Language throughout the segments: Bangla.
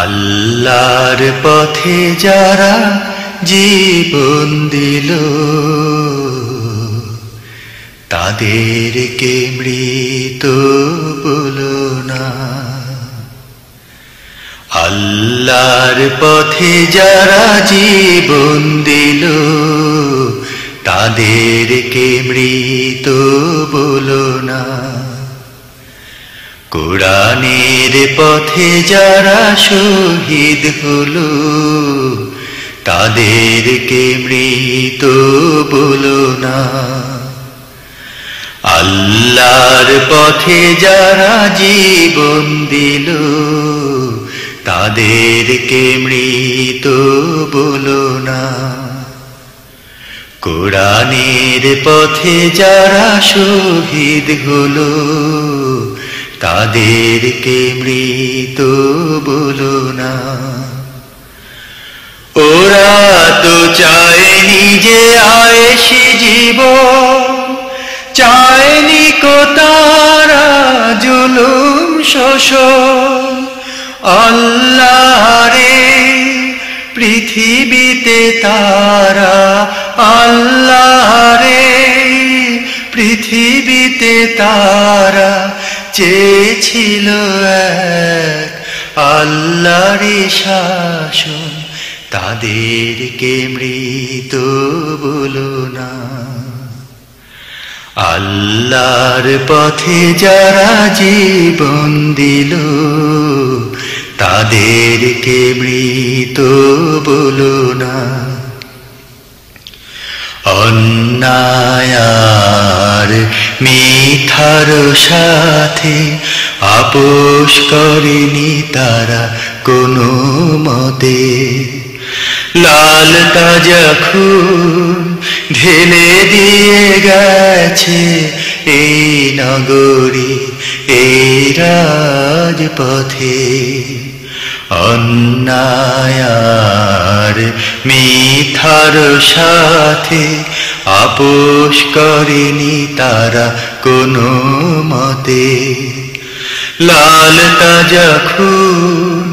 আল্লাহর পথে যারা জীবন দিল তাদেরকে মৃত বলো না। আল্লাহর পথে যারা জীবন দিল তাদেরকে মৃত বলো না। কোরআনের পথে যারা শহীদ হলো তাদেরকে মৃত বলো না। আল্লাহর পথে যারা জীবন দিল তাদেরকে মৃত বলো না। কোরআনের পথে যারা শহীদ হলো তাদেরকে মৃত বলো না। ওরা তো চায়নি যে আয়েশি জীবন, চায়নি কো তারা জুলুম শোষণ। আল্লাহরে পৃথিবীতে তারা, আল্লাহরে পৃথিবীতে তারা চেয়েছিল এক আল্লাহরই শাসন, তাদেরকে মৃত বলো না। আল্লাহর পথে যারা জীবন দিল তাদেরকে মৃত বলো না। অন্যায় আর মিথ্যার সাথে আপোষ করেনি তারা কোনো মতে। লাল তাজা খুন ঢেলে দিয়ে গেছে এই নগরী এই রাজপথে। অন্যায় আর মিথ্যার সাথে আপোষ করেনি তারা কোনো মতে। লাল তাজা খুন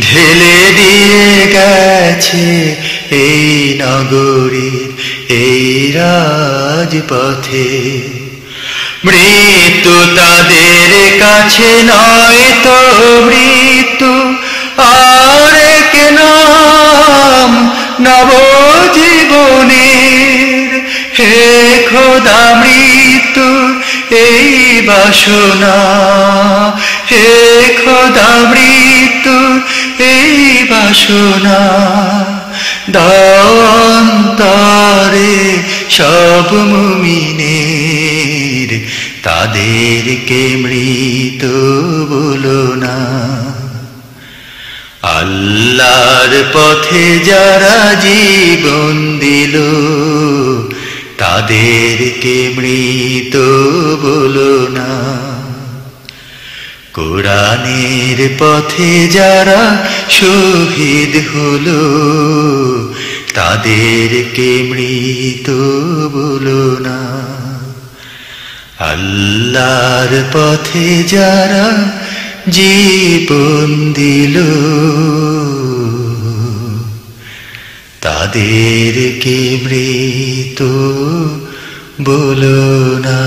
ঢেলে দিয়ে গেছে এই নগরীর এই রাজপথে। মৃত্যু তাদের কাছে নয় তো মৃত্যু আর এক নাম নবজীবনের। হে খোদা মৃত্যু এই বাসনা, হে খোদা মৃত্যু এই বাসনা। দাও অন্তরে সব মুমিনের, তাদেরকে মৃত বলো না। আল্লাহর পথে যারা জীবন দিল তাদেরকে মৃত বলো না। কোরআনের পথে যারা শহীদ হলো তাদেরকে মৃত বলো না। আল্লাহর পথে যারা জীবন দিল তাদেরকে মৃত বলো না।